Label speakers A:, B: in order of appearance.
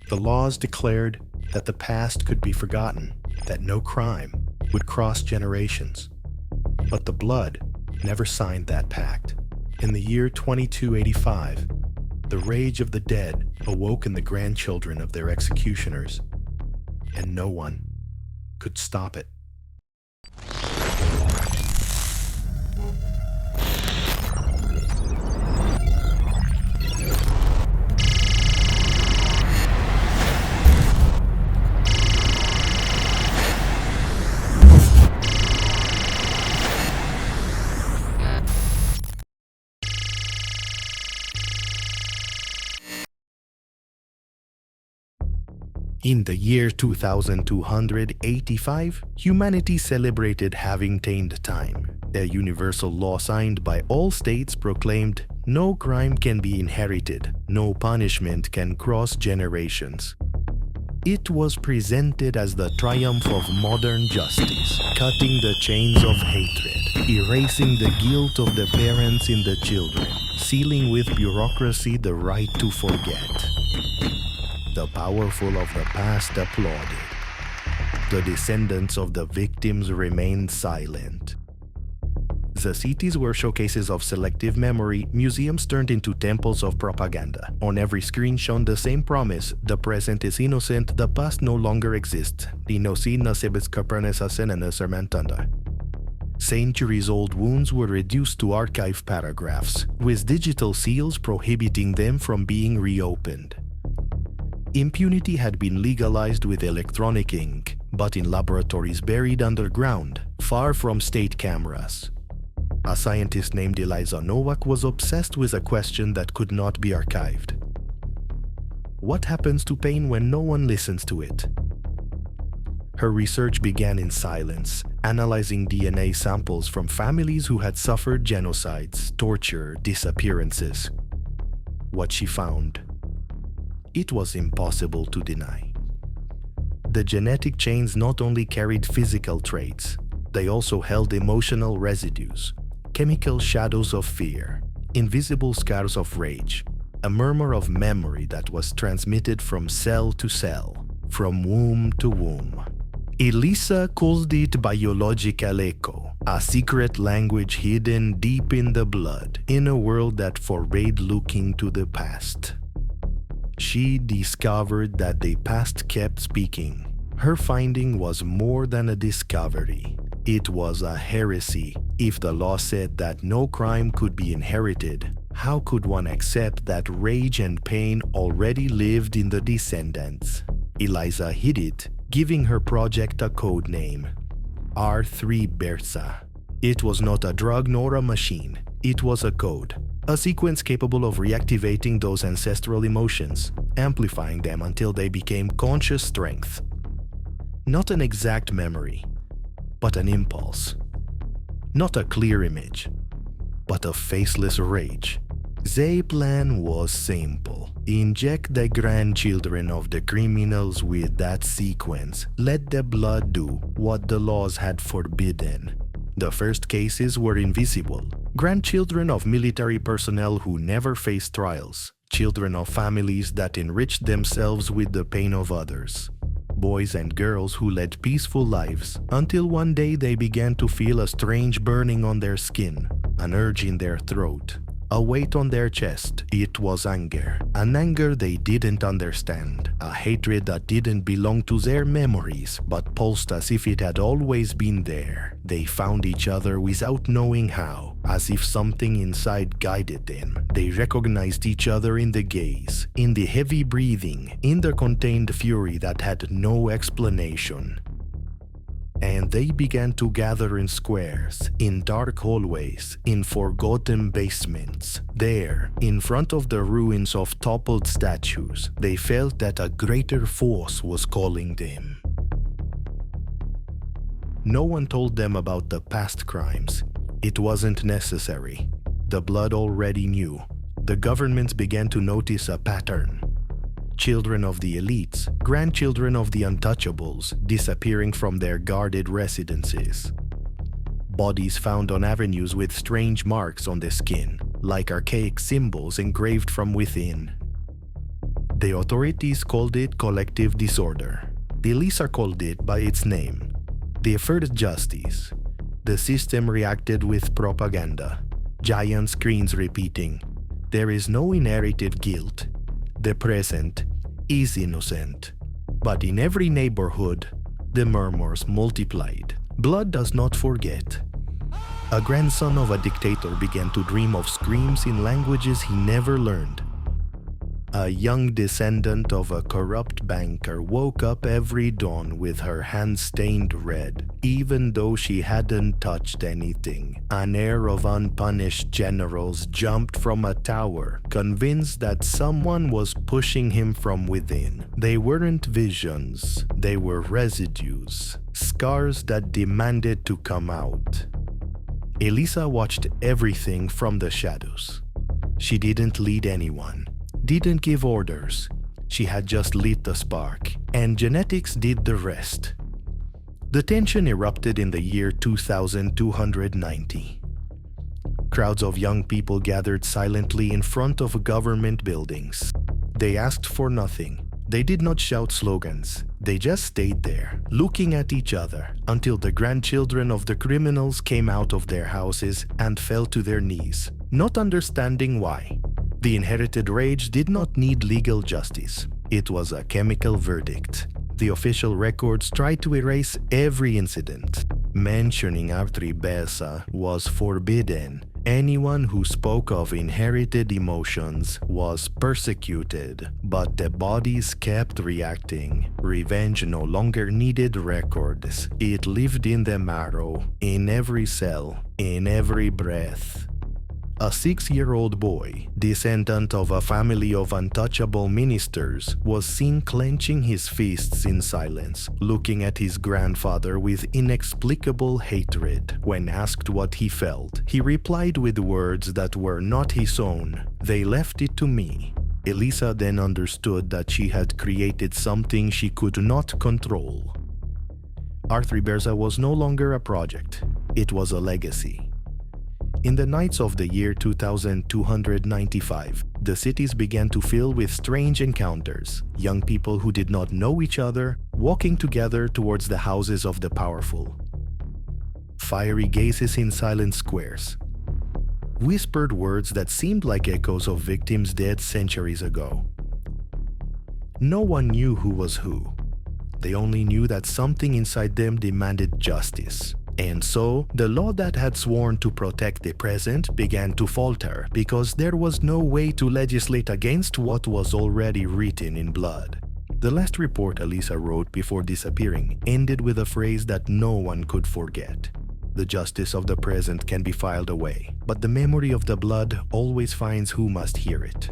A: The laws declared that the past could be forgotten, that no crime would cross generations. But the blood never signed that pact. In the year 2285, the rage of the dead awoke in the grandchildren of their executioners, and no one could stop it. In the year 2285, humanity celebrated having tamed time. A universal law signed by all states proclaimed no crime can be inherited, no punishment can cross generations. It was presented as the triumph of modern justice, cutting the chains of hatred, erasing the guilt of the parents in the children, sealing with bureaucracy the right to forget. The powerful of the past applauded. The descendants of the victims remained silent. The cities were showcases of selective memory, museums turned into temples of propaganda. On every screen shone the same promise: the present is innocent, the past no longer exists. Centuries-old wounds were reduced to archive paragraphs, with digital seals prohibiting them from being reopened. Impunity had been legalized with electronic ink, but in laboratories buried underground, far from state cameras. A scientist named Eliza Nowak was obsessed with a question that could not be archived. What happens to pain when no one listens to it? Her research began in silence, analyzing DNA samples from families who had suffered genocides, torture, disappearances. What she found: it was impossible to deny. The genetic chains not only carried physical traits, they also held emotional residues, chemical shadows of fear, invisible scars of rage, a murmur of memory that was transmitted from cell to cell, from womb to womb. Eliza called it biological echo, a secret language hidden deep in the blood, in a world that forbade looking to the past. She discovered that the past kept speaking. Her finding was more than a discovery. It was a heresy. If the law said that no crime could be inherited, how could one accept that rage and pain already lived in the descendants? Eliza hid it, giving her project a code name: R3 Berza. It was not a drug nor a machine. It was a code. A sequence capable of reactivating those ancestral emotions, amplifying them until they became conscious strength. Not an exact memory, but an impulse. Not a clear image, but a faceless rage. The plan was simple. Inject the grandchildren of the criminals with that sequence. Let the blood do what the laws had forbidden. The first cases were invisible. Grandchildren of military personnel who never faced trials. Children of families that enriched themselves with the pain of others. Boys and girls who led peaceful lives until one day they began to feel a strange burning on their skin, an urge in their throat, a weight on their chest. It was anger, an anger they didn't understand, a hatred that didn't belong to their memories but pulsed as if it had always been there. They found each other without knowing how, as if something inside guided them. They recognized each other in the gaze, in the heavy breathing, in the contained fury that had no explanation. And they began to gather in squares, in dark hallways, in forgotten basements. There, in front of the ruins of toppled statues, they felt that a greater force was calling them. No one told them about the past crimes. It wasn't necessary. The blood already knew. The governments began to notice a pattern. Children of the elites, grandchildren of the untouchables, disappearing from their guarded residences. Bodies found on avenues with strange marks on the skin, like archaic symbols engraved from within. The authorities called it collective disorder. The Eliza called it by its name, deferred justice. The system reacted with propaganda, giant screens repeating, "There is no inherited guilt. The present is innocent." But in every neighborhood, the murmurs multiplied. Blood does not forget. A grandson of a dictator began to dream of screams in languages he never learned. A young descendant of a corrupt banker woke up every dawn with her hands stained red, even though she hadn't touched anything. An heir of unpunished generals jumped from a tower, convinced that someone was pushing him from within. They weren't visions, they were residues, scars that demanded to come out. Eliza watched everything from the shadows. She didn't lead anyone, didn't give orders. She had just lit the spark, and genetics did the rest. The tension erupted in the year 2290. Crowds of young people gathered silently in front of government buildings. They asked for nothing. They did not shout slogans. They just stayed there, looking at each other, until the grandchildren of the criminals came out of their houses and fell to their knees, not understanding why. The inherited rage did not need legal justice. It was a chemical verdict. The official records tried to erase every incident. Mentioning atrocities was forbidden. Anyone who spoke of inherited emotions was persecuted, but the bodies kept reacting. Revenge no longer needed records. It lived in the marrow, in every cell, in every breath. A 6-year-old boy, descendant of a family of untouchable ministers, was seen clenching his fists in silence, looking at his grandfather with inexplicable hatred. When asked what he felt, he replied with words that were not his own. "They left it to me." Eliza then understood that she had created something she could not control. Arthriberza was no longer a project, it was a legacy. In the nights of the year 2295, the cities began to fill with strange encounters, young people who did not know each other, walking together towards the houses of the powerful. Fiery gazes in silent squares. Whispered words that seemed like echoes of victims dead centuries ago. No one knew who was who. They only knew that something inside them demanded justice. And so, the law that had sworn to protect the present began to falter because there was no way to legislate against what was already written in blood. The last report Eliza wrote before disappearing ended with a phrase that no one could forget. The justice of the present can be filed away, but the memory of the blood always finds who must hear it.